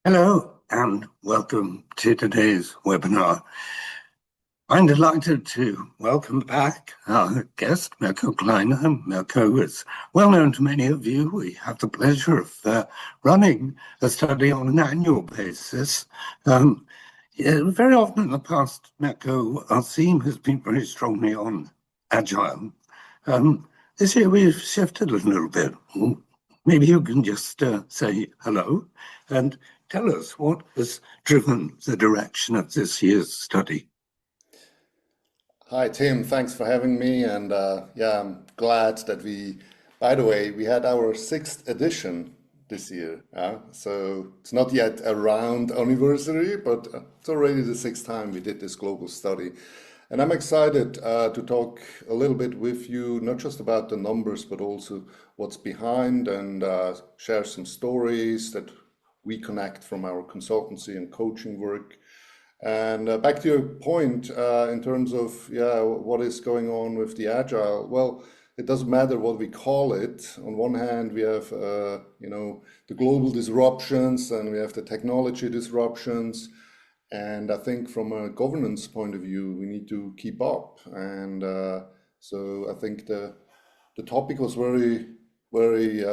Hello and welcome to today's webinar. I'm delighted to welcome back our guest, Mirko Kleiner. Mirko is well known to many of you. We have the pleasure of running a study on an annual basis. Very often in the past, Mirko, our theme has been very strongly on agile. This year we've shifted a little bit. Maybe you can just say hello and tell us what has driven the direction of this year's study. Hi, Tim. Thanks for having me. And I'm glad that by the way, we had our sixth edition this year. So it's not yet a round anniversary, but it's already the sixth time we did this global study. And I'm excited to talk a little bit with you, not just about the numbers, but also what's behind and share some stories that we connect from our consultancy and coaching work. And back to your point in terms of what is going on with the agile. Well, it doesn't matter what we call it. On one hand, we have the global disruptions, and we have the technology disruptions. And I think from a governance point of view, we need to keep up. And so I think the topic was very, very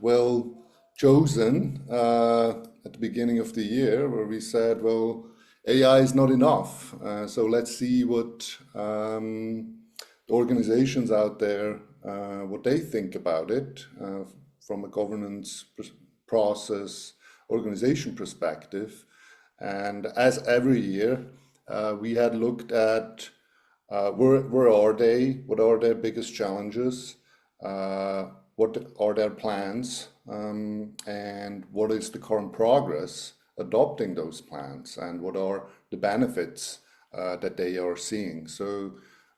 well chosen at the beginning of the year, where we said, well, AI is not enough. So let's see what the organizations out there, what they think about it from a governance process, organization perspective. And as every year, we had looked at where are they, what are their biggest challenges, what are their plans, and what is the current progress adopting those plans, and what are the benefits that they are seeing. So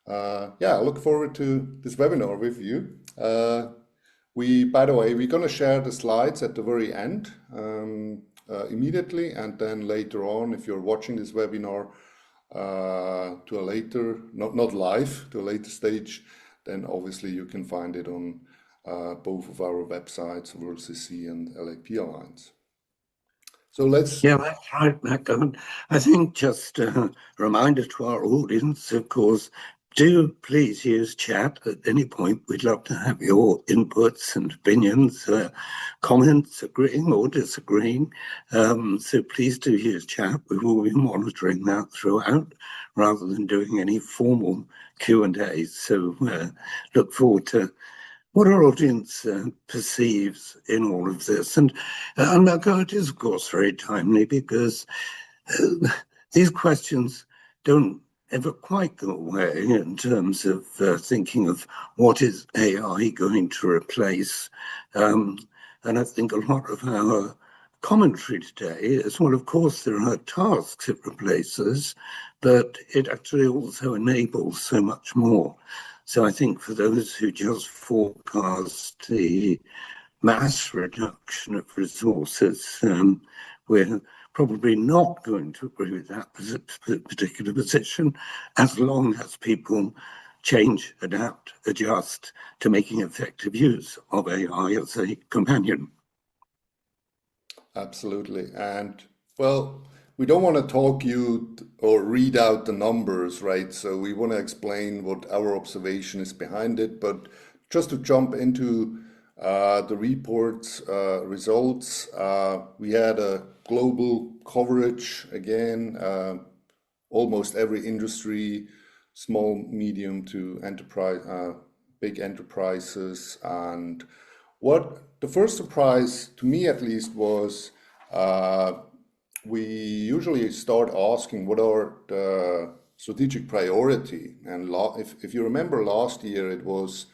I look forward to this webinar with you. By the way, we're going to share the slides at the very end immediately, and then later on, if you're watching this webinar to a later, not live, to a later stage, then obviously you can find it on both of our websites, WorldCC and LAP Alliance. So let's... Yeah, that's right, Mirko. I think just a reminder to our audience, of course, do please use chat at any point. We'd love to have your inputs and opinions, comments, agreeing or disagreeing. So please do use chat. We will be monitoring that throughout rather than doing any formal Q&A. So look forward to what our audience perceives in all of this. And Mirko, it is, of course, very timely because these questions don't ever quite go away in terms of thinking of what is AI going to replace. And I think a lot of our commentary today is, well, of course, there are tasks it replaces, but it actually also enables so much more. So I think for those who just forecast the mass reduction of resources, we're probably not going to agree with that particular position, as long as people change, adapt, adjust to making effective use of AI as a companion. Absolutely. And well, we don't want to talk you or read out the numbers, right? So we want to explain what our observation is behind it. But just to jump into the report's results, we had a global coverage again, almost every industry, small, medium to enterprise, big enterprises. And what the first surprise to me at least was we usually start asking what are the strategic priority. And if you remember last year, it was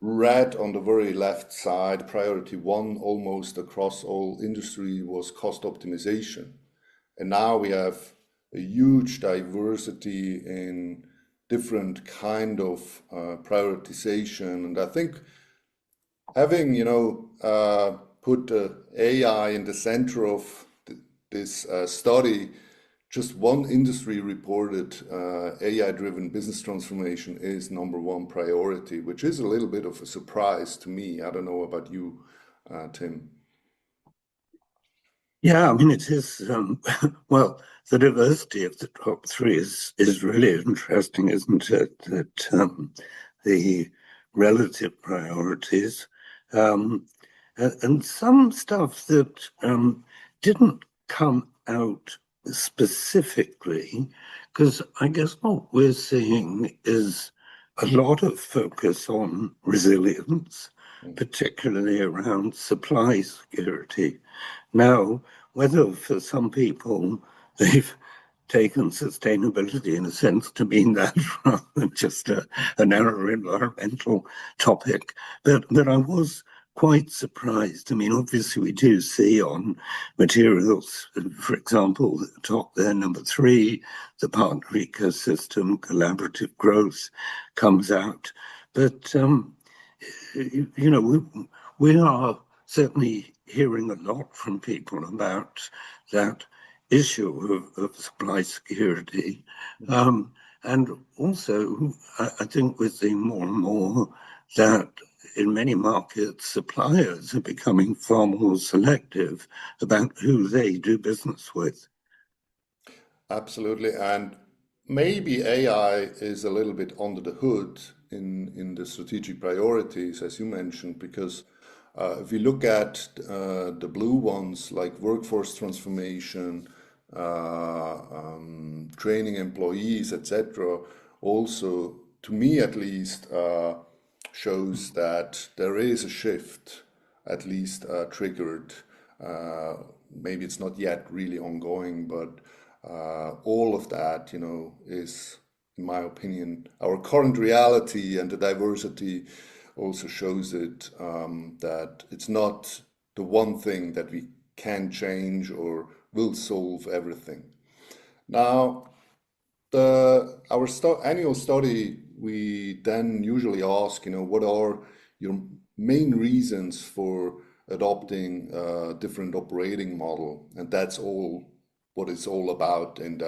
red on the very left side, priority one almost across all industry was cost optimization. And now we have a huge diversity in different kind of prioritization. And I think having, put AI in the center of this study, just one industry reported AI-driven business transformation is number one priority, which is a little bit of a surprise to me. I don't know about you, Tim. Yeah, I mean, it is, well, the diversity of the top three is really interesting, isn't it? That the relative priorities, um, and some stuff that didn't come out specifically, because I guess what we're seeing is a lot of focus on resilience, particularly around supply security. Now, whether for some people they've taken sustainability in a sense to mean that rather than just a narrow environmental topic, but I was quite surprised. I mean, obviously we do see on materials, for example, at the top there, number 3, the partner ecosystem, collaborative growth comes out. But you know, we are certainly hearing a lot from people about that issue of supply security. And also, I think we're seeing more and more that in many markets, suppliers are becoming far more selective about who they do business with. Absolutely. And maybe AI is a little bit under the hood in the strategic priorities, as you mentioned, because if we look at the blue ones like workforce transformation, training employees, etc., also, to me at least, shows that there is a shift, at least triggered. Maybe it's not yet really ongoing, but all of that, is, in my opinion, our current reality, and the diversity also shows it, that it's not the one thing that we can change or will solve everything. Now, our annual study, we then usually ask, what are your main reasons for adopting a different operating model, and that's all what it's all about in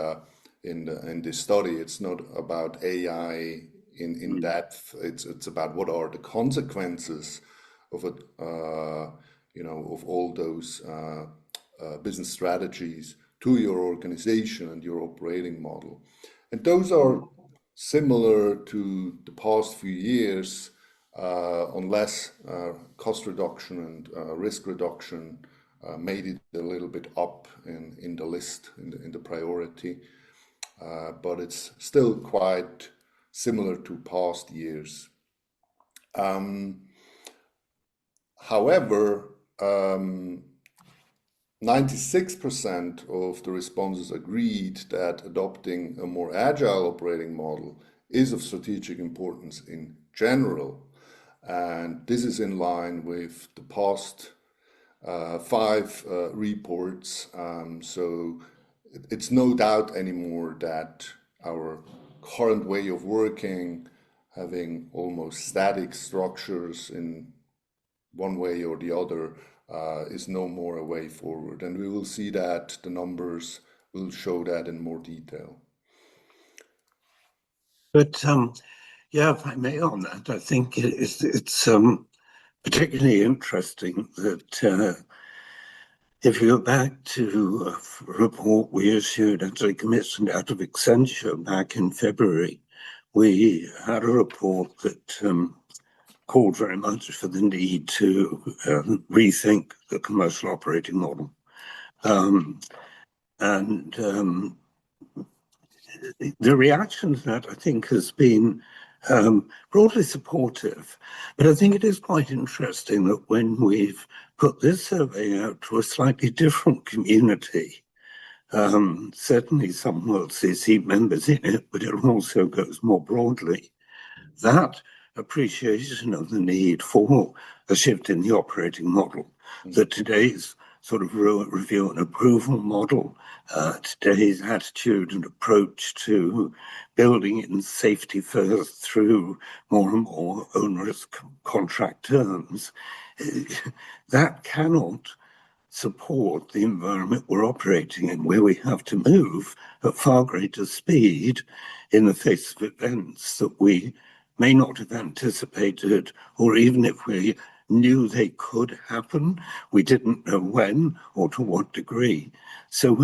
this study. It's not about AI in depth. It's about what are the consequences of it, of all those business strategies to your organization and your operating model. And those are similar to the past few years, unless cost reduction and risk reduction made it a little bit up in the list, in the priority. But it's still quite similar to past years. However, 96% of the respondents agreed that adopting a more agile operating model is of strategic importance in general. And this is in line with the past 5 reports. So it's no doubt anymore that our current way of working, having almost static structures in one way or the other, is no more a way forward. And we will see that the numbers will show that in more detail. But yeah, if I may on that, I think it's particularly interesting that if you go back to a report we issued, actually commissioned out of Accenture back in February, we had a report that called very much for the need to rethink the commercial operating model. And the reaction to that, I think, has been broadly supportive. But I think it is quite interesting that when we've put this survey out to a slightly different community, certainly some WorldCC members in it, but it also goes more broadly, that appreciation of the need for a shift in the operating model, that today's sort of review and approval model, today's attitude and approach to building in safety first through more and more onerous contract terms, that cannot support the environment we're operating in, where we have to move at far greater speed in the face of events that we may not have anticipated, or even if we knew they could happen. We didn't know when or to what degree. So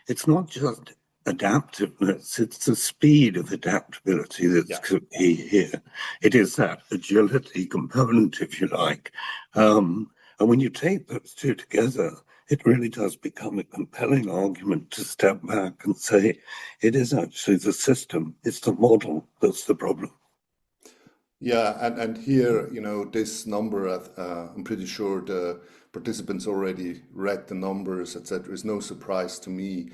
it's not just adaptiveness, it's the speed of adaptability that's key here. It is that agility component, if you like. And when you take those two together, it really does become a compelling argument to step back and say, it is actually the system, it's the model that's the problem. Yeah, and here, this number, I'm pretty sure the participants already read the numbers, etc. It's no surprise to me.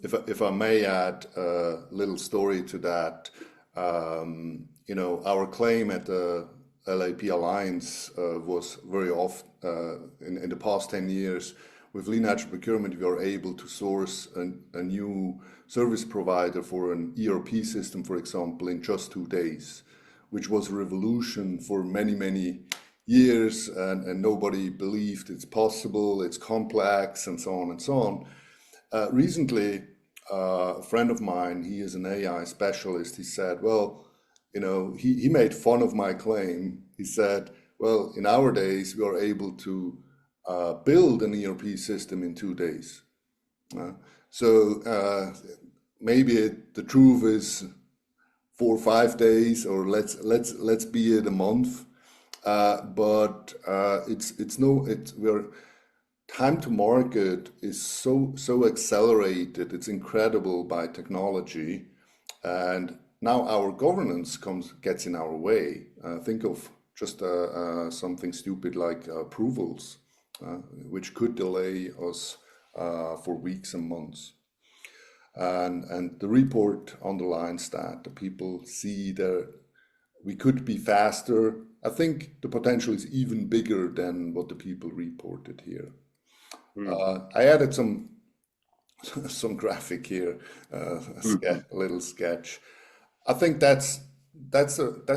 If I may add a little story to that, our claim at the LAP Alliance was very often, in the past 10 years, with lean agile procurement, we are able to source a new service provider for an ERP system, for example, in just 2 days, which was a revolution for many, many years, and nobody believed it's possible, it's complex, and so on and so on. Recently, a friend of mine, he is an AI specialist, he said, well, he made fun of my claim. He said, well, in our days, we are able to build an ERP system in 2 days. So maybe the truth is 4 or 5 days, or let's be it a month. But time to market is so accelerated. It's incredible by technology, and now our governance gets in our way. Think of just something stupid like approvals, which could delay us for weeks and months. And the report underlines that the people see that we could be faster. I think the potential is even bigger than what the people reported here. I added some graphic here, a little sketch. I think that's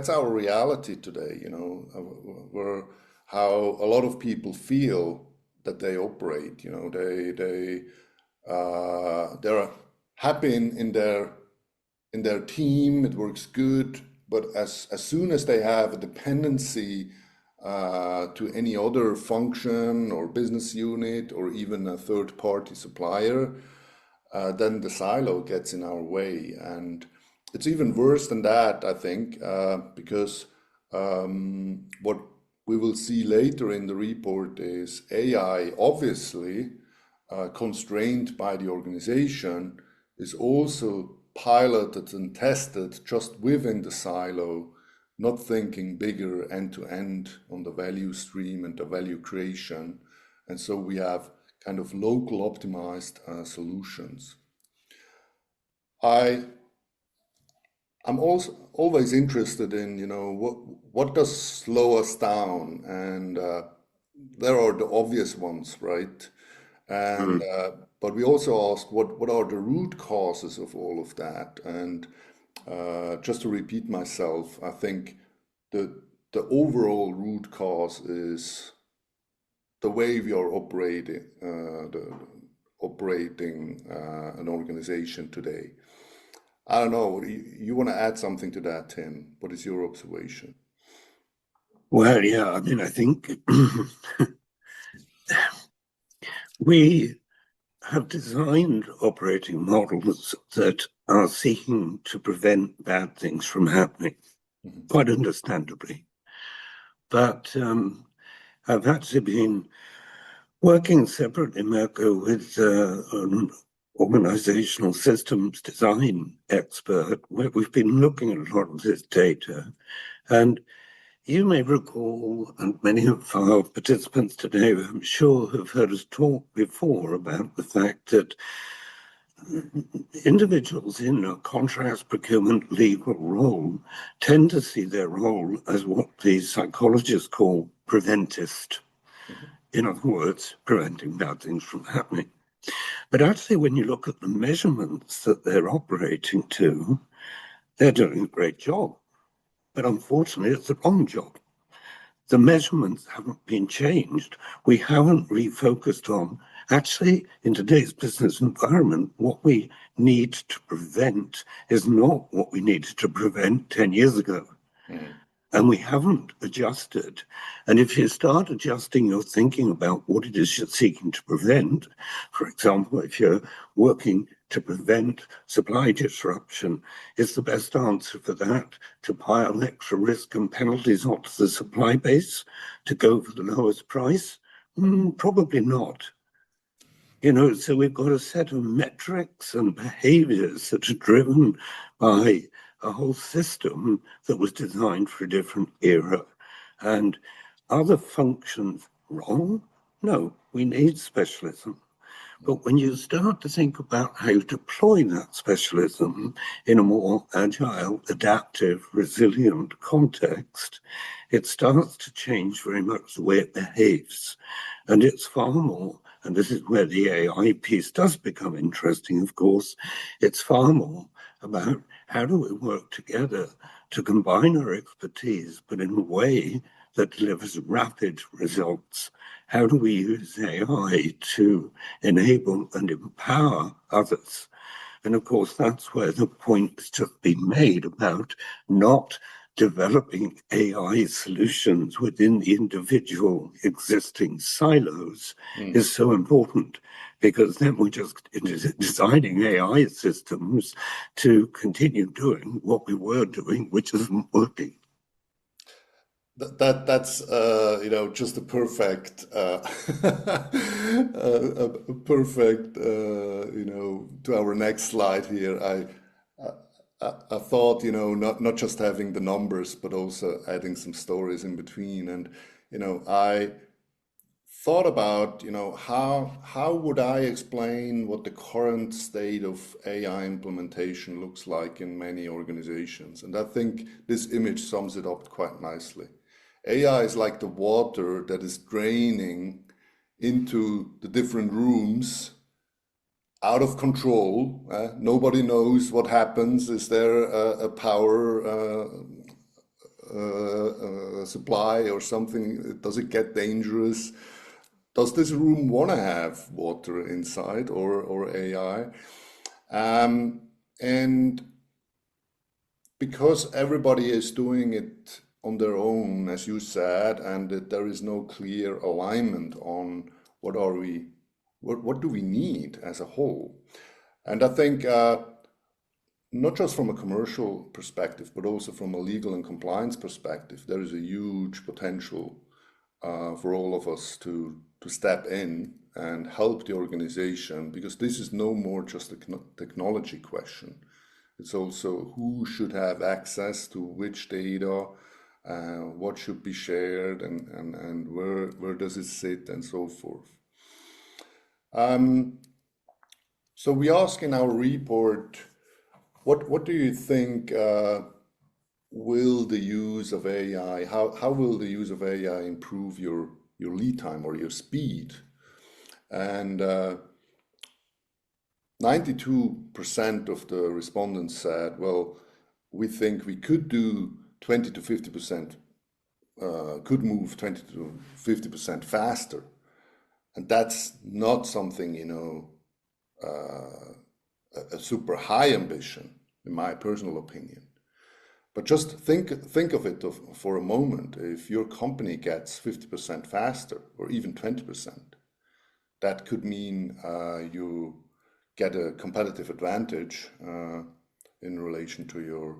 our reality today. Where how a lot of people feel that they operate. They're happy in their team. It works good, but as soon as they have a dependency to any other function or business unit or even a third-party supplier, then the silo gets in our way. And it's even worse than that, I think, because what we will see later in the report is AI, obviously constrained by the organization, is also piloted and tested just within the silo, not thinking bigger end to end on the value stream and the value creation. And so we have kind of local optimized solutions. I'm also always interested in, what does slow us down? And there are the obvious ones, right? And but we also ask what are the root causes of all of that? And just to repeat myself, I think the overall root cause is the way we are operating an organization today. I don't know. You want to add something to that, Tim? What is your observation? Well, yeah, I mean, I think we have designed operating models that are seeking to prevent bad things from happening, quite understandably. But I've actually been working separately, Mirko, with an organizational systems design expert, where we've been looking at a lot of this data. And you may recall, and many of our participants today, I'm sure, have heard us talk before about the fact that individuals in a contract procurement legal role tend to see their role as what the psychologists call preventist. In other words, preventing bad things from happening. But actually, when you look at the measurements that they're operating to, they're doing a great job. But unfortunately, it's the wrong job. The measurements haven't been changed. We haven't refocused on, actually, in today's business environment, what we need to prevent is not what we needed to prevent 10 years ago. and we haven't adjusted. And if you start adjusting your thinking about what it is you're seeking to prevent, for example, if you're working to prevent supply disruption, is the best answer for that to pile extra risk and penalties onto the supply base to go for the lowest price? Probably not. So we've got a set of metrics and behaviors that are driven by a whole system that was designed for a different era. And are the functions wrong? No, we need specialism. But when you start to think about how you deploy that specialism in a more agile, adaptive, resilient context, it starts to change very much the way it behaves. And it's far more, and this is where the AI piece does become interesting, of course, it's far more about how do we work together to combine our expertise, but in a way that delivers rapid results. How do we use AI to enable and empower others? And of course, that's where the point has just been made about not developing AI solutions within the individual existing silos is so important, because then we're just designing AI systems to continue doing what we were doing, which isn't working. That's just a perfect to our next slide here. I thought, not just having the numbers, but also adding some stories in between. And, I thought about, how would I explain what the current state of AI implementation looks like in many organizations? And I think this image sums it up quite nicely. AI is like the water that is draining into the different rooms out of control. Nobody knows what happens. Is there a power supply or something? Does it get dangerous? Does this room want to have water inside or AI? And because everybody is doing it on their own, as you said, and that there is no clear alignment on what do we need as a whole. And I think not just from a commercial perspective, but also from a legal and compliance perspective, there is a huge potential for all of us to step in and help the organization, because this is no more just a technology question. It's also who should have access to which data, what should be shared, and where does it sit, and so forth. So we ask in our report, what do you think will the use of AI, how will the use of AI improve your lead time or your speed? And 92% of the respondents said, well, we think we could do 20 to 50%, could move 20 to 50% faster. And that's not something, a super high ambition, in my personal opinion. But just think of it for a moment. If your company gets 50% faster, or even 20%, that could mean you get a competitive advantage in relation to your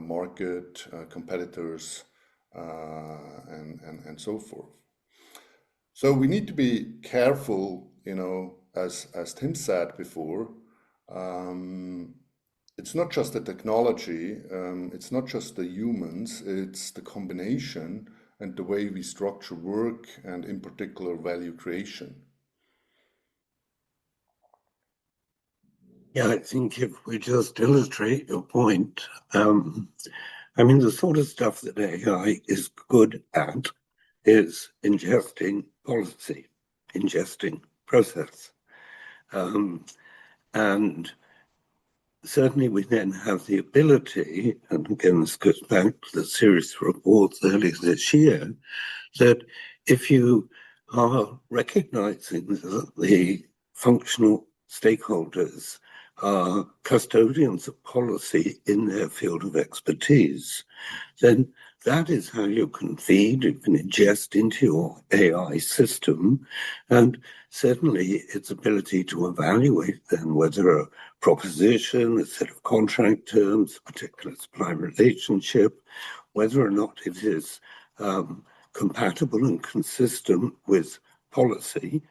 market, competitors, and so forth. So we need to be careful, as Tim said before. It's not just the technology, it's not just the humans, it's the combination and the way we structure work, and in particular value creation. Yeah, I think if we just illustrate your point, the sort of stuff that AI is good at is ingesting policy, ingesting process. And certainly we then have the ability, and again this goes back to the series of reports earlier this year, that if you are recognizing that the functional stakeholders are custodians of policy in their field of expertise, then that is how you can feed, you can ingest into your AI system, and certainly its ability to evaluate then whether a proposition, a set of contract terms, a particular supply relationship, whether or not it is compatible and consistent with policy,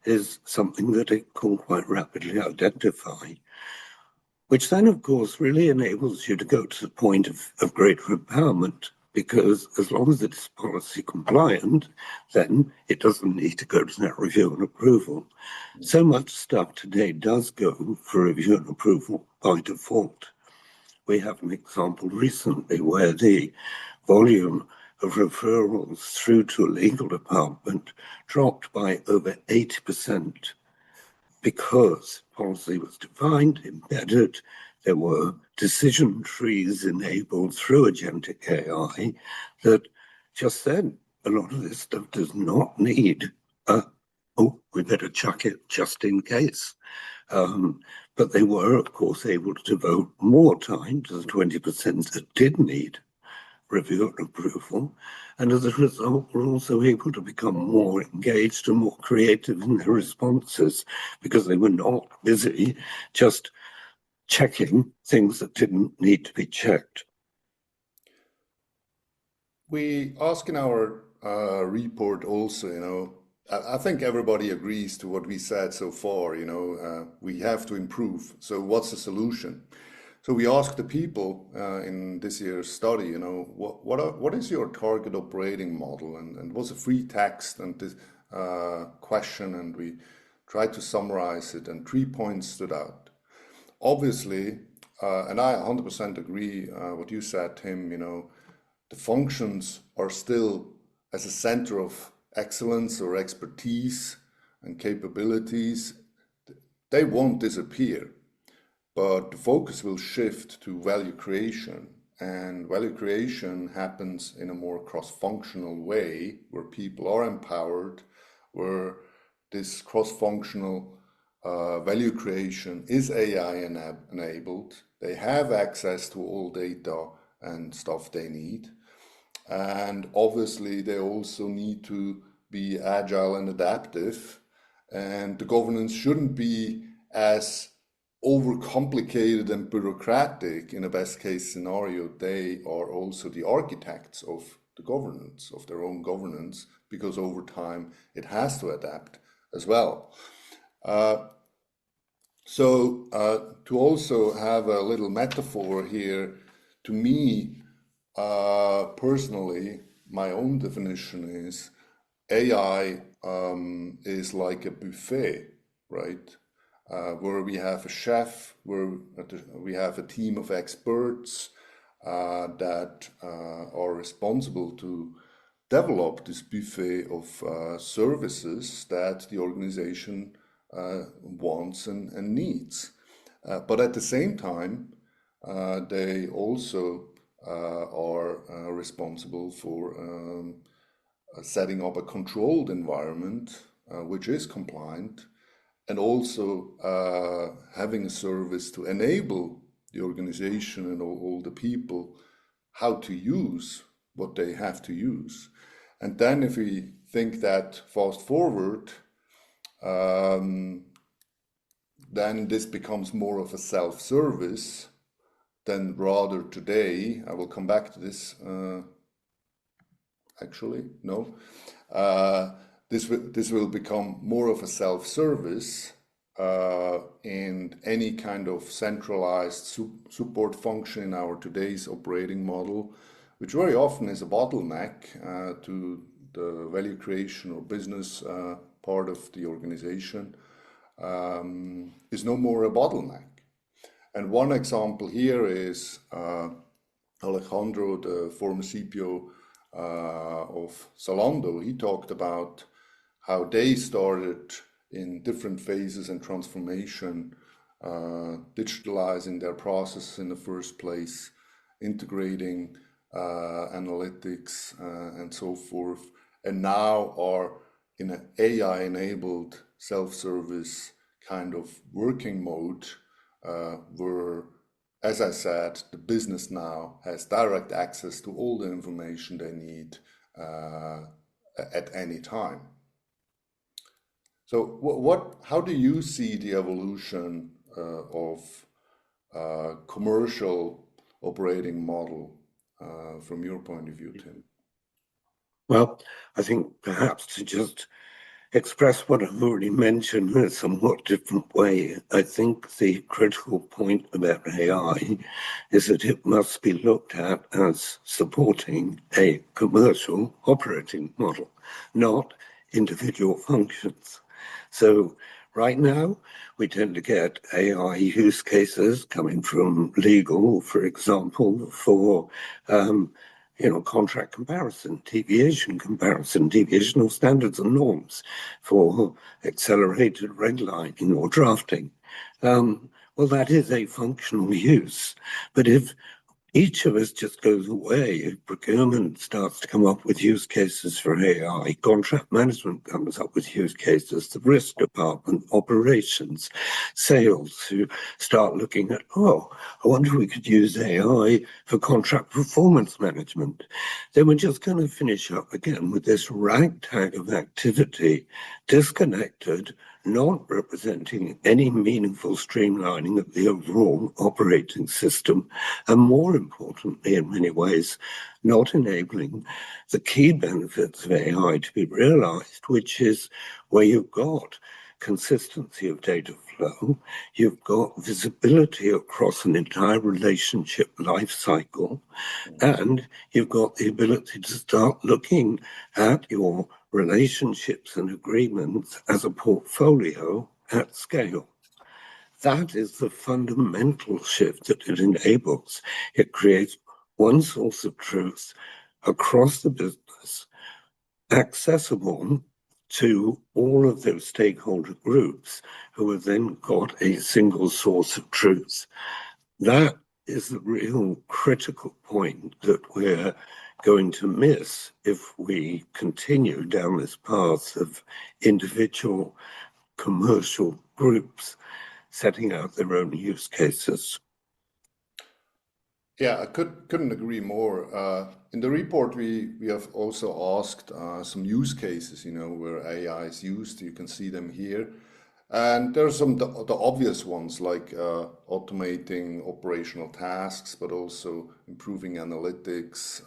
is something that it can quite rapidly identify, which then, of course, really enables you to go to the point of greater empowerment, because as long as it's policy compliant, then it doesn't need to go to that review and approval. So much stuff today does go for review and approval by default. We have an example recently where the volume of referrals through to a legal department dropped by over 80%, because policy was defined, embedded, there were decision trees enabled through agentic AI that just said a lot of this stuff does not need we better chuck it just in case. But they were, of course, able to devote more time to the 20% that did need review and approval. And as a result, were also able to become more engaged and more creative in their responses, because they were not busy just checking things that didn't need to be checked. We ask in our report also, I think everybody agrees to what we said so far, we have to improve. So what's the solution? So we asked the people in this year's study, what is your target operating model? And it was a free text and this question, and we tried to summarize it, and 3 points stood out. Obviously, and I 100% agree what you said, Tim, the functions are still as a center of excellence or expertise and capabilities. They won't disappear. But the focus will shift to value creation, and value creation happens in a more cross-functional way, where people are empowered, where this cross-functional value creation is AI enabled. They have access to all data and stuff they need. And obviously they also need to be agile and adaptive, and the governance shouldn't be as overcomplicated and bureaucratic. In a best case scenario, they are also the architects of the governance, of their own governance, because over time it has to adapt as well. So to also have a little metaphor here, to me, personally, my own definition is AI is like a buffet, right? Where we have a chef, where we have a team of experts that are responsible to develop this buffet of services that the organization wants and needs. But at the same time, they also are responsible for setting up a controlled environment which is compliant, and also having a service to enable the organization and all the people how to use what they have to use. And then if we think that fast forward, then this becomes more of a self-service than rather today. I will come back to this, actually, no. This will become more of a self-service, and any kind of centralized support function in our today's operating model, which very often is a bottleneck to the value creation or business part of the organization, is no more a bottleneck. And one example here is Alejandro, the former CPO of Zalando. He talked about how they started in different phases and transformation, digitalizing their process in the first place, integrating analytics and so forth, and now are in an AI-enabled self-service kind of working mode, where as I said, the business now has direct access to all the information they need at any time. So how do you see the evolution of commercial operating model from your point of view, Tim? Well, I think perhaps to just express what I've already mentioned in a somewhat different way, I think the critical point about AI is that it must be looked at as supporting a commercial operating model, not individual functions. So right now, we tend to get AI use cases coming from legal, for example, for contract comparison, deviational standards and norms for accelerated redlining or drafting. Well, that is a functional use. But if each of us just goes away, if procurement starts to come up with use cases for AI, contract management comes up with use cases, the risk department, operations, sales, who start looking at, I wonder if we could use AI for contract performance management, then we're just going to finish up again with this ragtag of activity, disconnected, not representing any meaningful streamlining of the overall operating system, and more importantly, in many ways, not enabling the key benefits of AI to be realized, which is where you've got consistency of data flow, you've got visibility across an entire relationship life cycle, and you've got the ability to start looking at your relationships and agreements as a portfolio at scale. That is the fundamental shift that it enables. It creates one source of truth across the business, accessible to all of those stakeholder groups who have then got a single source of truth. That is the real critical point that we're going to miss if we continue down this path of individual commercial groups setting out their own use cases. Yeah, I couldn't agree more. In the report, we have also asked some use cases, where AI is used. You can see them here. And there's some the obvious ones like automating operational tasks, but also improving analytics,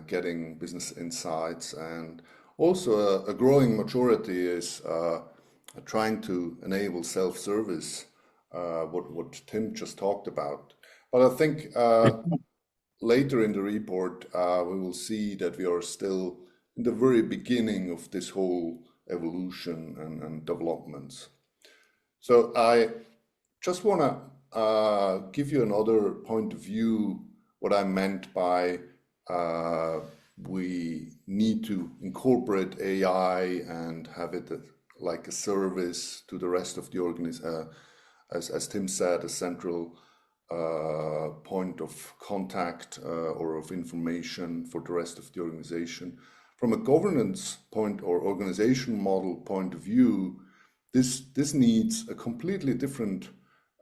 getting business insights, and also a growing maturity is trying to enable self-service, what Tim just talked about. But I think later in the report, we will see that we are still in the very beginning of this whole evolution and developments. So I just want to give you another point of view, what I meant by we need to incorporate AI and have it like a service to the rest of the organization, as Tim said, a central point of contact or of information for the rest of the organization. From a governance point or organization model point of view, this needs a completely different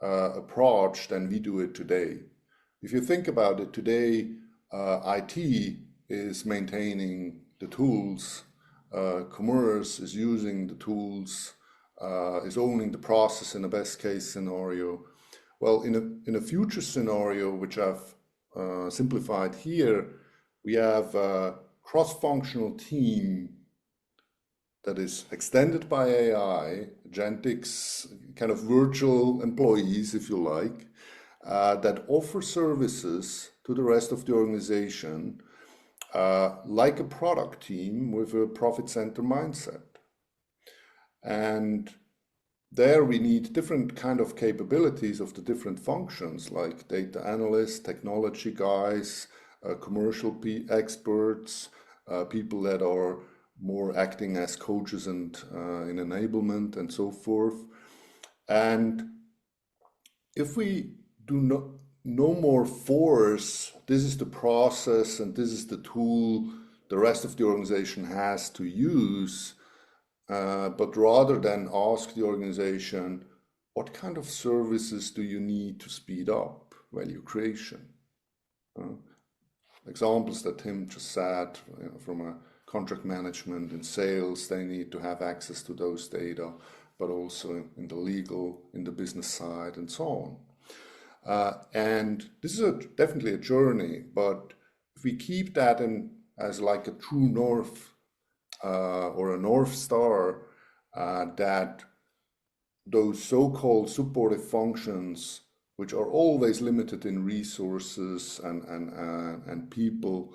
approach than we do it today. If you think about it today, IT is maintaining the tools, commerce is using the tools, is owning the process in a best case scenario. Well, in a future scenario, which I've simplified here, we have a cross-functional team that is extended by AI, agentics, kind of virtual employees, if you like, that offer services to the rest of the organization, like a product team with a profit center mindset. And there we need different kind of capabilities of the different functions, like data analysts, technology guys, commercial experts, people that are more acting as coaches and in enablement and so forth. And if we do not no more force, this is the process and this is the tool the rest of the organization has to use, but rather than ask the organization, what kind of services do you need to speed up value creation? Examples that Tim just said, from a contract management and sales, they need to have access to those data, but also in the legal, in the business side, and so on. And this is definitely a journey, but if we keep that as like a true north or a North Star, that those so-called supportive functions, which are always limited in resources and people,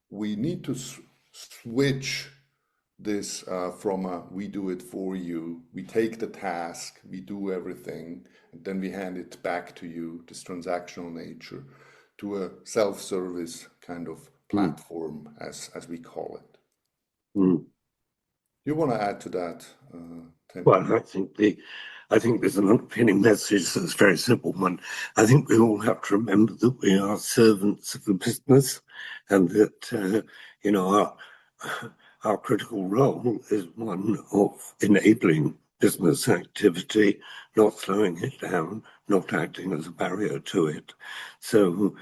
we need to switch this from a we do it for you, we take the task, we do everything, and then we hand it back to you, this transactional nature, to a self-service kind of platform, as we call it. You want to add to that, Tim? Well, I think there's an underpinning message that's a very simple one. I think we all have to remember that we are servants of the business, and that our critical role is one of enabling business activity, not slowing it down, not acting as a barrier to it. So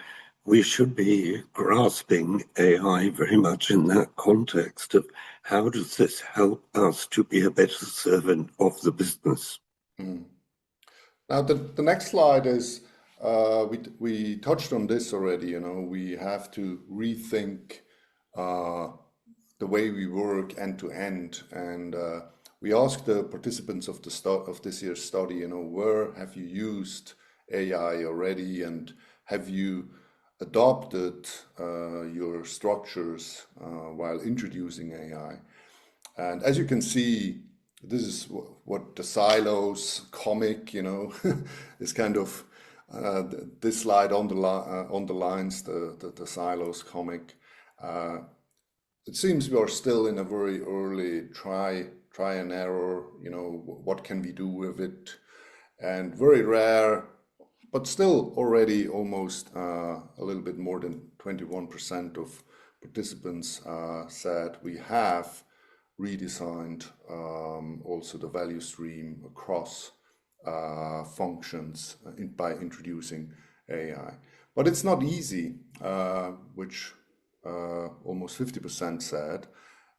we should be grasping AI very much in that context of how does this help us to be a better servant of the business. Now, the next slide is, we touched on this already, we have to rethink the way we work end to end. And we asked the participants of this year's study, where have you used AI already, and have you adopted your structures while introducing AI? And as you can see, this is what the silos comic, is kind of this slide underlines the silos comic. It seems we are still in a very early try and error, what can we do with it? And very rare, but still already almost a little bit more than 21% of participants said we have redesigned also the value stream across functions by introducing AI. But it's not easy, which almost 50% said.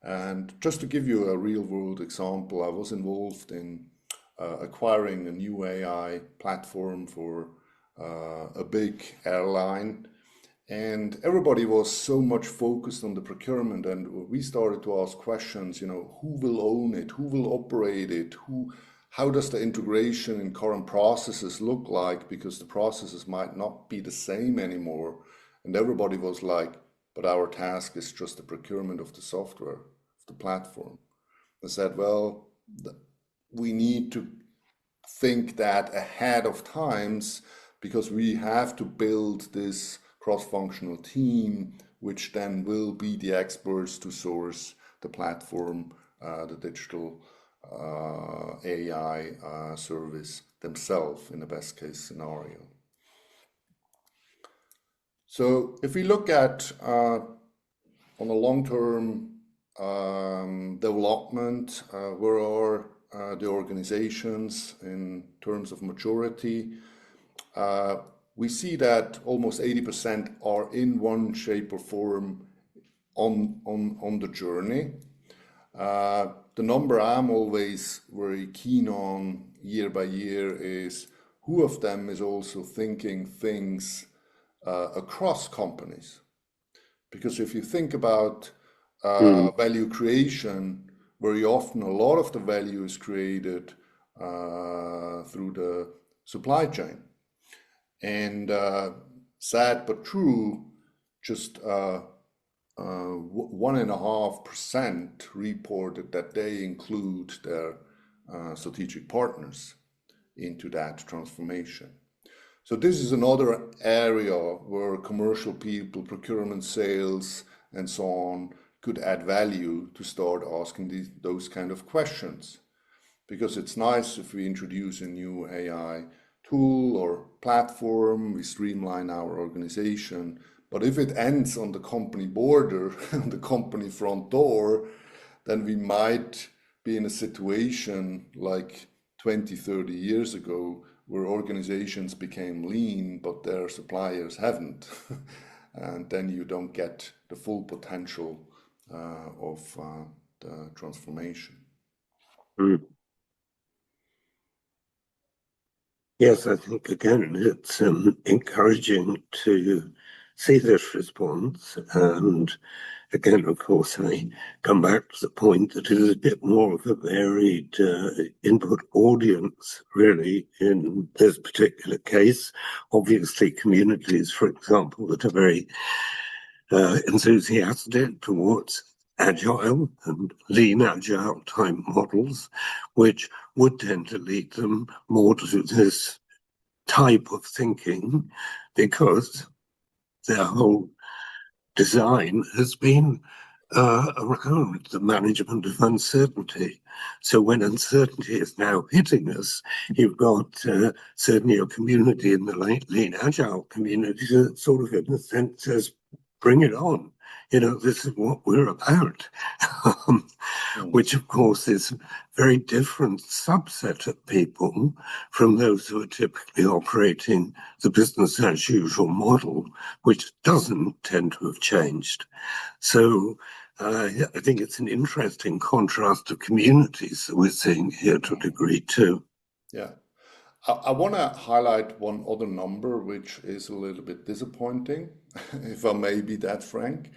And just to give you a real world example, I was involved in acquiring a new AI platform for a big airline. And everybody was so much focused on the procurement, and we started to ask questions, who will own it, who will operate it, how does the integration in current processes look like, because the processes might not be the same anymore. And everybody was like, but our task is just the procurement of the software, of the platform. I said, well, we need to think that ahead of times, because we have to build this cross-functional team, which then will be the experts to source the platform, the digital AI service themselves in the best case scenario. So if we look at on a long-term development, where are the organizations in terms of maturity, we see that almost 80% are in one shape or form on the journey. The number I'm always very keen on year by year is who of them is also thinking things across companies. Because if you think about value creation, very often a lot of the value is created through the supply chain. And sad but true, just 1.5% reported that they include their strategic partners into that transformation. So this is another area where commercial people, procurement, sales, and so on could add value to start asking those kind of questions. Because it's nice if we introduce a new AI tool or platform, we streamline our organization. But if it ends on the company border, on the company front door, then we might be in a situation like 20, 30 years ago, where organizations became lean, but their suppliers haven't. And then you don't get the full potential of the transformation. Mm. Yes, I think again it's encouraging to see this response, and again, of course, I come back to the point that it is a bit more of a varied input audience, really, in this particular case. Obviously, communities, for example, that are very enthusiastic towards agile and lean agile type models, which would tend to lead them more to this type of thinking because their whole design has been around the management of uncertainty. So when uncertainty is now hitting us, you've got certainly a community in the lean agile community that sort of in a sense says, bring it on. This is what we're about, which of course is a very different subset of people from those who are typically operating the business as usual model, which doesn't tend to have changed. So I think it's an interesting contrast of communities that we're seeing here to a degree too. Yeah. I want to highlight one other number, which is a little bit disappointing, if I may be that frank.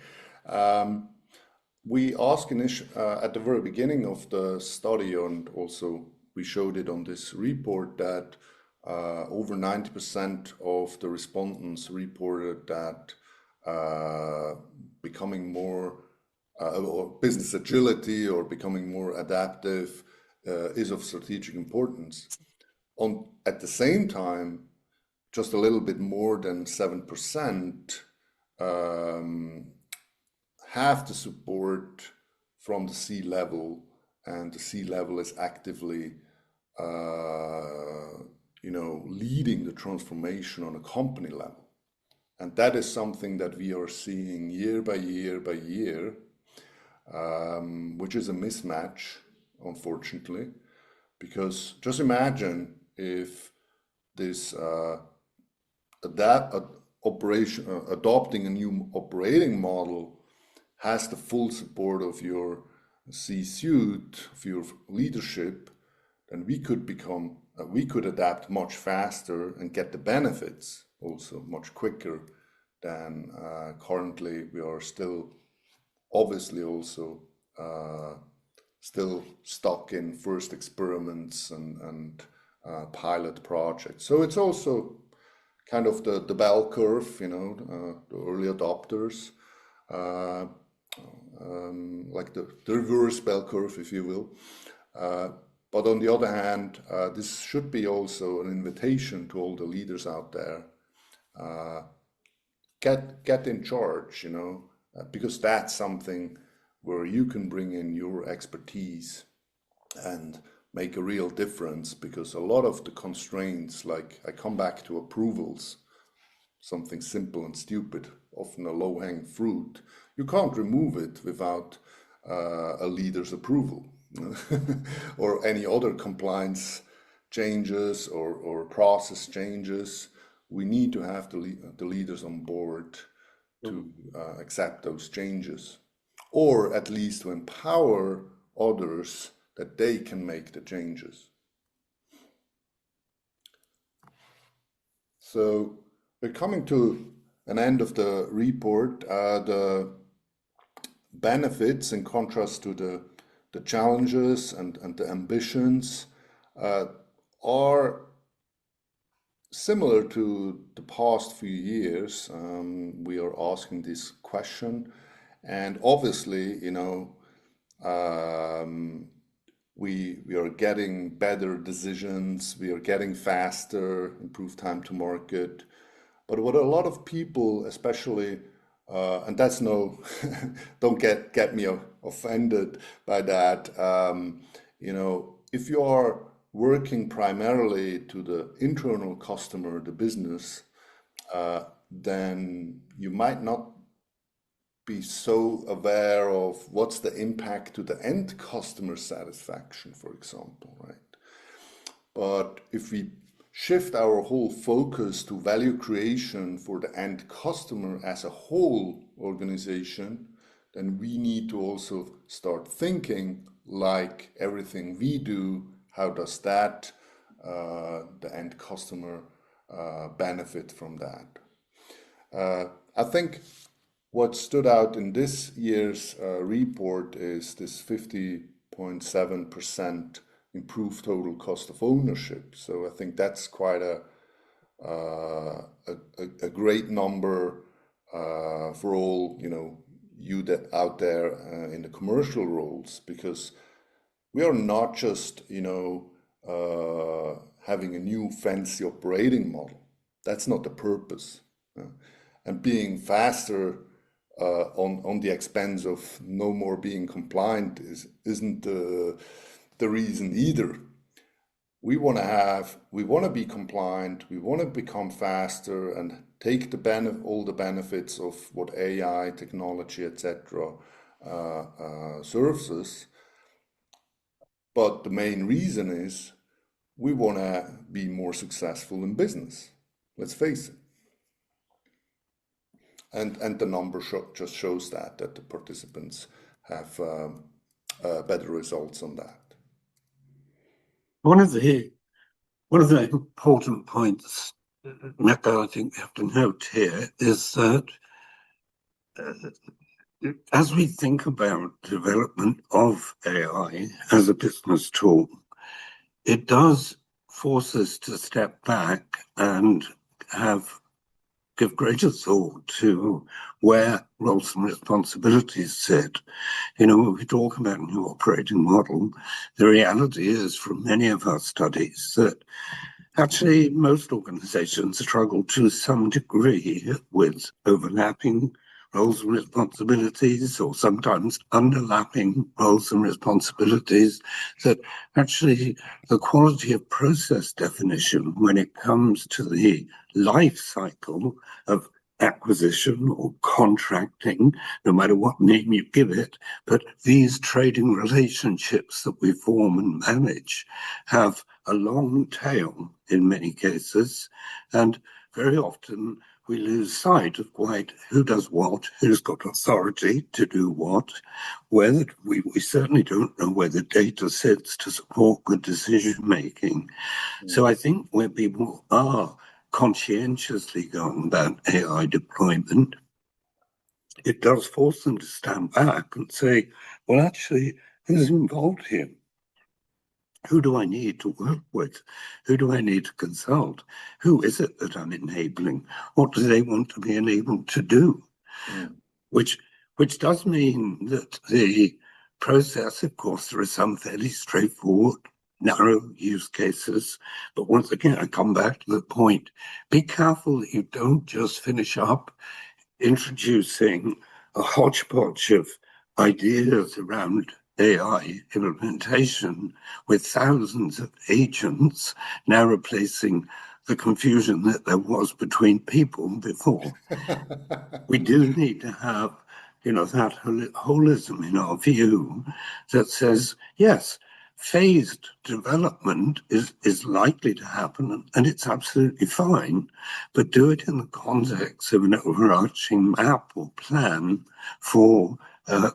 We asked at the very beginning of the study, and also we showed it on this report, that over 90% of the respondents reported that becoming more or business agility or becoming more adaptive is of strategic importance. At the same time, just a little bit more than 7% have the support from the C-level, and the C-level is actively leading the transformation on a company level. And that is something that we are seeing year by year by year, which is a mismatch, unfortunately, because just imagine if this adopting a new operating model has the full support of your C-suite, of your leadership, then we could adapt much faster and get the benefits also much quicker than currently. We are still obviously also still stuck in first experiments and pilot projects. So it's also kind of the bell curve, the early adopters, like the reverse bell curve, if you will. But on the other hand, this should be also an invitation to all the leaders out there. Get in charge, because that's something where you can bring in your expertise and make a real difference, because a lot of the constraints, like I come back to approvals, something simple and stupid, often a low-hanging fruit, you can't remove it without a leader's approval or any other compliance changes or process changes. We need to have the leaders on board to accept those changes, or at least to empower others that they can make the changes. So we're coming to an end of the report. The benefits, in contrast to the challenges and the ambitions, are similar to the past few years. We are asking this question, and obviously, we are getting better decisions, we are getting faster, improved time to market. But what a lot of people, especially, and that's don't get me offended by that, if you are working primarily to the internal customer, the business, then you might not be so aware of what's the impact to the end customer satisfaction, for example, right? But if we shift our whole focus to value creation for the end customer as a whole organization, then we need to also start thinking like everything we do, how does that, the end customer, benefit from that? I think what stood out in this year's report is this 50.7% improved total cost of ownership. So I think that's quite a great number for all you that out there in the commercial roles, because we are not just having a new fancy operating model. That's not the purpose. And being faster on the expense of no more being compliant isn't the reason either. We want to be compliant, we want to become faster and take all the benefits of what AI, technology, etc. Serves us. But the main reason is we want to be more successful in business. Let's face it. And the number just shows that the participants have better results on that. One of the important points, Mirko, I think we have to note here is that as we think about development of AI as a business tool, it does force us to step back and give greater thought to where roles and responsibilities sit. When we talk about a new operating model, the reality is from many of our studies that actually most organizations struggle to some degree with overlapping roles and responsibilities, or sometimes underlapping roles and responsibilities, that actually the quality of process definition when it comes to the life cycle of acquisition or contracting, no matter what name you give it, but these trading relationships that we form and manage have a long tail in many cases, and very often we lose sight of quite who does what, who's got authority to do what, whether we certainly don't know where the data sits to support good decision making. So I think where people are conscientiously going about AI deployment, it does force them to stand back and say, well, actually, who's involved here? Who do I need to work with? Who do I need to consult? Who is it that I'm enabling? What do they want to be enabled to do? Which does mean that the process, of course, there are some fairly straightforward, narrow use cases. But once again, I come back to the point, be careful that you don't just finish up introducing a hodgepodge of ideas around AI implementation with thousands of agents now replacing the confusion that there was between people before. We do need to have, that holism in our view that says, yes, phased development is likely to happen, and it's absolutely fine, but do it in the context of an overarching map or plan for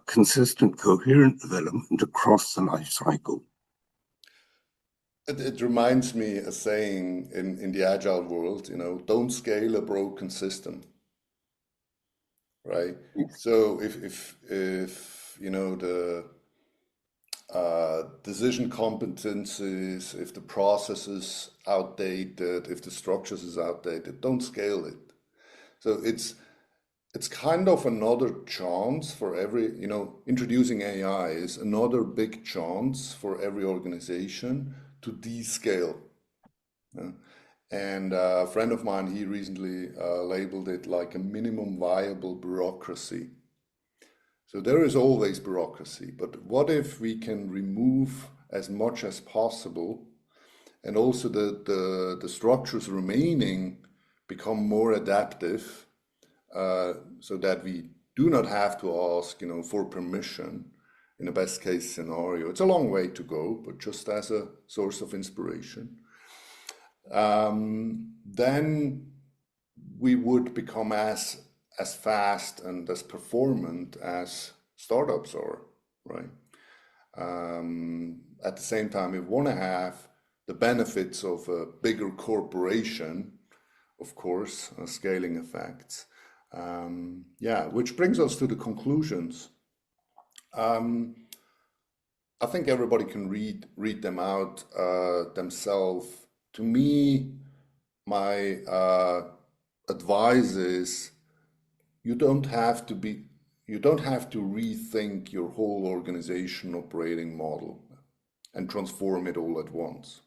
consistent, coherent development across the life cycle. It reminds me a saying in the agile world, don't scale a broken system, right? Yes. So if the decision competencies, if the process is outdated, if the structures is outdated, don't scale it. So it's kind of another chance for every, introducing AI is another big chance for every organization to descale. And a friend of mine, he recently labeled it like a minimum viable bureaucracy. So there is always bureaucracy, but what if we can remove as much as possible, and also the structures remaining become more adaptive, so that we do not have to ask, for permission in a best case scenario. It's a long way to go, but just as a source of inspiration. then we would become as fast and as performant as startups are, right? At the same time, we want to have the benefits of a bigger corporation, of course, scaling effects. Which brings us to the conclusions. I think everybody can read them out themselves. To me, my advice is you don't have to rethink your whole organization operating model and transform it all at once.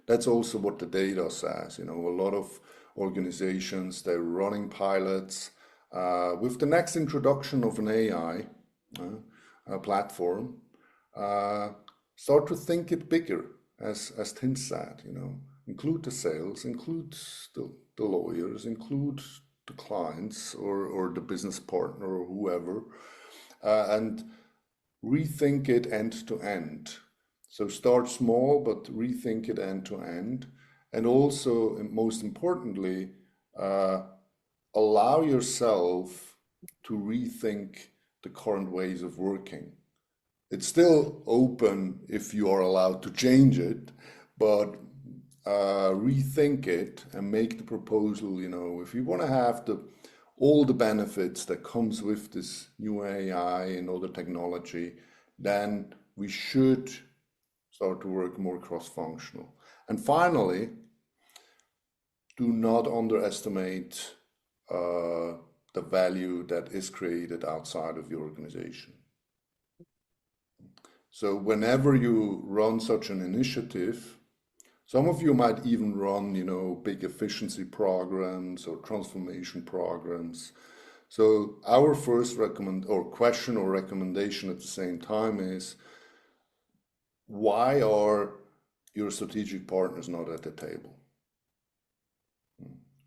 That's also what the data says. A lot of organizations, they're running pilots. With the next introduction of an AI platform, start to think it bigger, as Tim said, include the sales, include the lawyers, include the clients or the business partner or whoever, and rethink it end to end. So start small, but rethink it end to end. And also, most importantly, allow yourself to rethink the current ways of working. It's still open if you are allowed to change it, but rethink it and make the proposal. If you want to have all the benefits that comes with this new AI and other technology, then we should start to work more cross-functional. And finally, do not underestimate the value that is created outside of your organization. So whenever you run such an initiative, some of you might even run, big efficiency programs or transformation programs. So our first question or recommendation at the same time is, why are your strategic partners not at the table?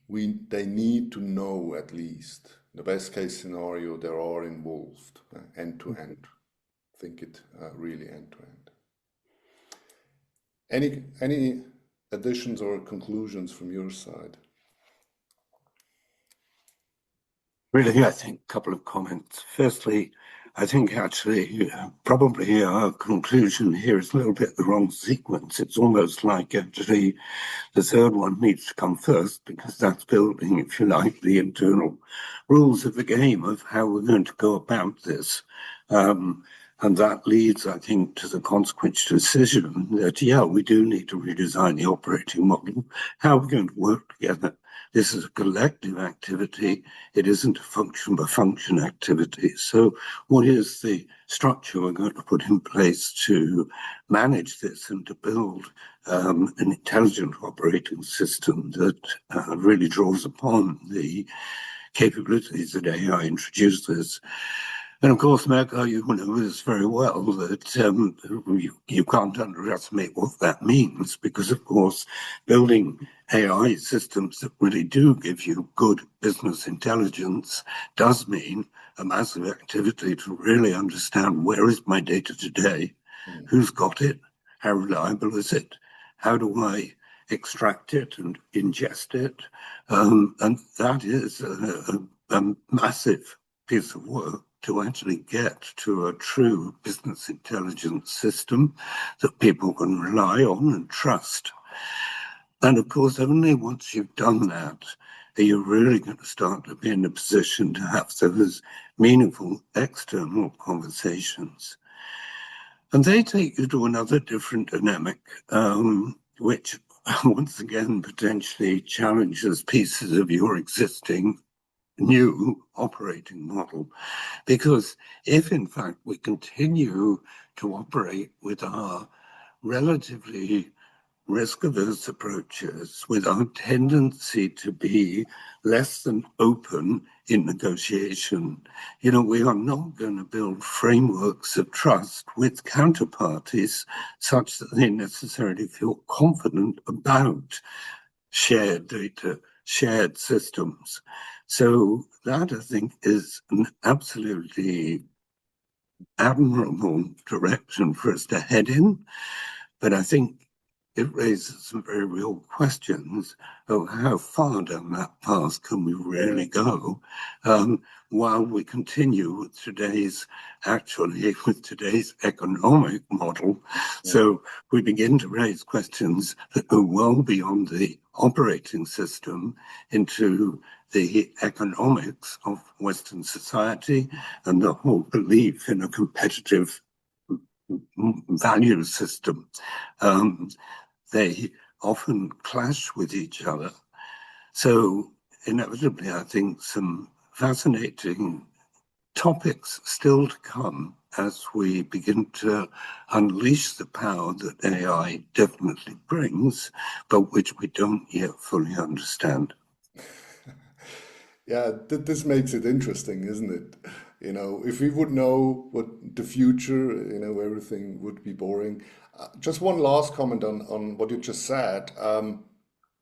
They need to know, at least, the best case scenario, they are involved end to end. Think it really end to end. Any additions or conclusions from your side? Really, I think a couple of comments. Firstly, I think actually probably our conclusion here is a little bit the wrong sequence. It's almost like actually the third one needs to come first, because that's building, if you like, the internal rules of the game of how we're going to go about this. And that leads, I think, to the consequent decision that, we do need to redesign the operating model. How are we going to work together? This is a collective activity. It isn't a function-by-function activity. So what is the structure we're going to put in place to manage this and to build an intelligent operating system that really draws upon the capabilities that AI introduces? And of course, Mirko, you know this very well, that you can't underestimate what that means, because, of course, building AI systems that really do give you good business intelligence does mean a massive activity to really understand, where is my data today? Who's got it? How reliable is it? How do I extract it and ingest it? And that is a massive piece of work to actually get to a true business intelligence system that people can rely on and trust. And of course, only once you've done that are you really going to start to be in a position to have those meaningful external conversations. And they take you to another different dynamic, which once again potentially challenges pieces of your existing new operating model. Because if in fact we continue to operate with our relatively risk-averse approaches, with our tendency to be less than open in negotiation, we are not going to build frameworks of trust with counterparties such that they necessarily feel confident about shared data, shared systems. So that, I think, is an absolutely admirable direction for us to head in. But I think it raises some very real questions of how far down that path can we really go, while we continue with today's economic model. So we begin to raise questions that go well beyond the operating system into the economics of Western society and the whole belief in a competitive value system. They often clash with each other. So inevitably, I think some fascinating topics still to come as we begin to unleash the power that AI definitely brings, but which we don't yet fully understand. Yeah, this makes it interesting, isn't it? If we would know what the future, everything would be boring. Just one last comment on what you just said.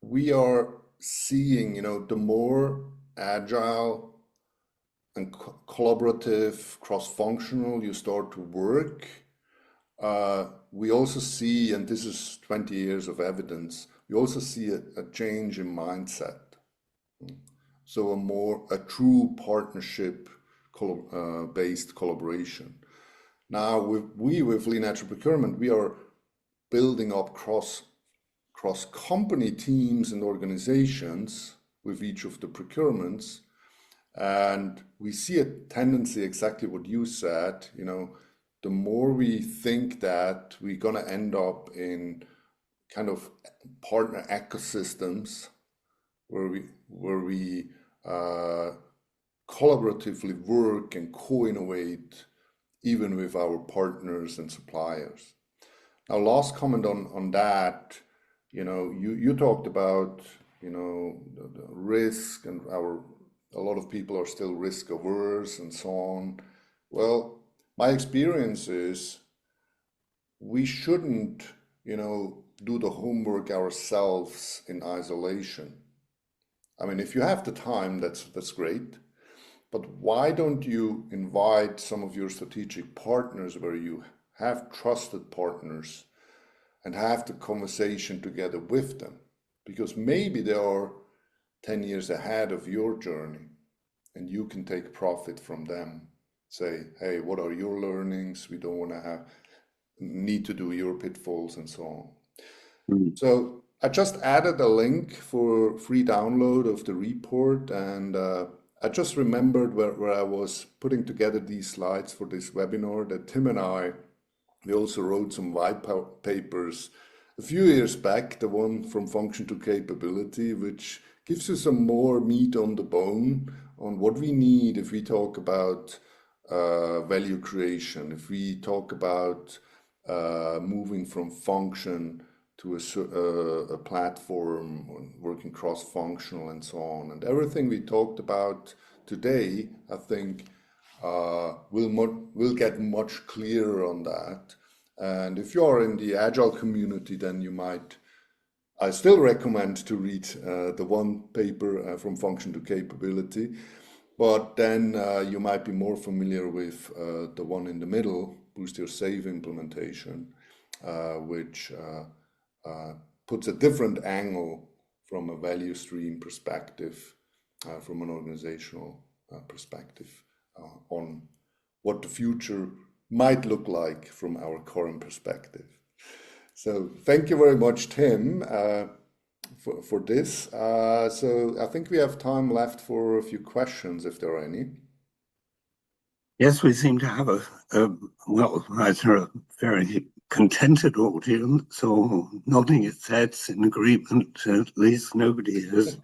We are seeing, the more agile and collaborative, cross-functional you start to work, we also see, and this is 20 years of evidence, we also see a change in mindset. So a true partnership based collaboration. Now with Lean Agile Procurement, we are building up cross company teams and organizations with each of the procurements, and we see a tendency, exactly what you said, the more we think that we're going to end up in kind of partner ecosystems where we collaboratively work and co-innovate even with our partners and suppliers. Now, last comment on that, you talked about, the risk, and a lot of people are still risk averse and so on. Well, my experience is we shouldn't, do the homework ourselves in isolation. I mean, if you have the time, that's great. But why don't you invite some of your strategic partners where you have trusted partners and have the conversation together with them? Because maybe they are 10 years ahead of your journey and you can take profit from them. Say, hey, what are your learnings? We don't want to need to do your pitfalls and so on. So I just added a link for free download of the report, and I just remembered where I was putting together these slides for this webinar that Tim and we also wrote some white papers a few years back, the one from function to capability, which gives you some more meat on the bone on what we need if we talk about value creation, if we talk about moving from function to a platform, working cross-functional and so on. And everything we talked about today, I think, we'll get much clearer on that. And if you are in the Agile community, then I still recommend to read the one paper from function to capability, but then you might be more familiar with the one in the middle, Boost Your Save implementation, which puts a different angle from a value stream perspective, from an organizational perspective, on what the future might look like from our current perspective. So thank you very much, Tim, for this. So I think we have time left for a few questions, if there are any. Yes, we seem to have either a very contented audience or nodding its heads in agreement. At least nobody has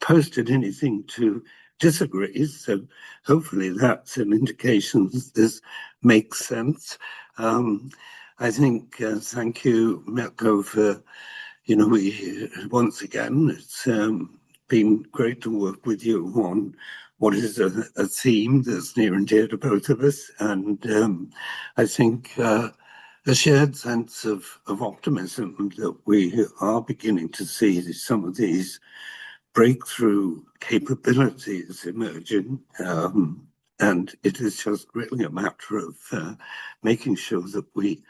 posted anything to disagree. So hopefully that's an indication that this makes sense. I think, thank you, Mirko, for, once again, it's been great to work with you on what is a theme that's near and dear to both of us. And I think a shared sense of optimism that we are beginning to see some of these breakthrough capabilities emerging. And it is just really a matter of making sure that we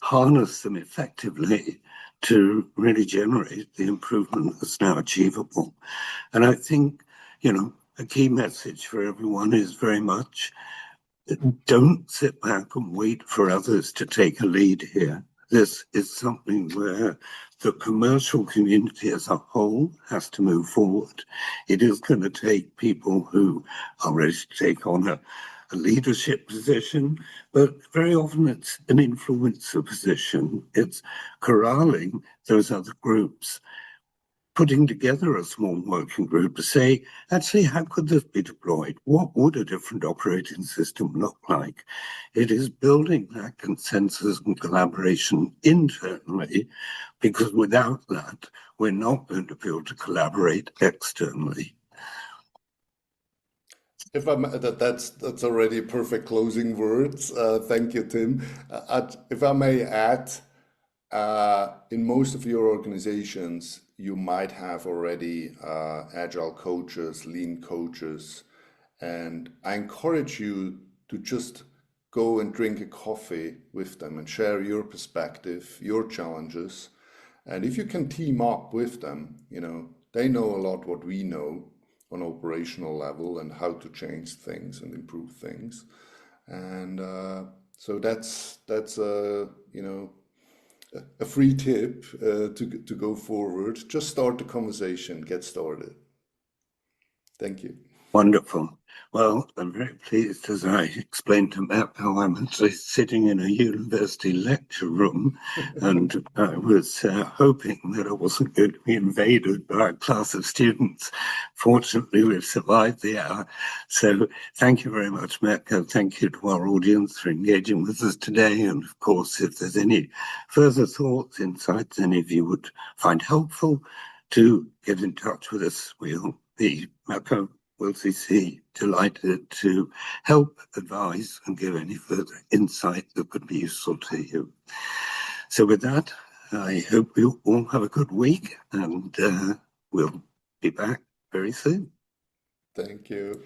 harness them effectively to really generate the improvement that's now achievable. And I think, a key message for everyone is very much, don't sit back and wait for others to take a lead here. This is something where the commercial community as a whole has to move forward. It is going to take people who are ready to take on a leadership position, but very often it's an influencer position. It's corralling those other groups, putting together a small working group to say, actually, how could this be deployed? What would a different operating system look like? It is building that consensus and collaboration internally, because without that, we're not going to be able to collaborate externally. If that's already perfect closing words. Thank you, Tim. If I may add, in most of your organizations, you might have already agile coaches, lean coaches, and I encourage you to just go and drink a coffee with them and share your perspective, your challenges. And if you can team up with them, they know a lot what we know on operational level and how to change things and improve things. And so that's a free tip to go forward. Just start the conversation, get started. Thank you. Wonderful. Well, I'm very pleased, as I explained to Matt, how I'm actually sitting in a university lecture room, and I was hoping that I wasn't going to be invaded by a class of students. Fortunately, we've survived the hour. So thank you very much, Mirko. Thank you to our audience for engaging with us today. And of course, if there's any further thoughts, insights, any of you would find helpful, to get in touch with us. We'll be, Mirko, WorldCC, delighted to help, advise, and give any further insight that could be useful to you. So with that, I hope you all have a good week, and we'll be back very soon. Thank you.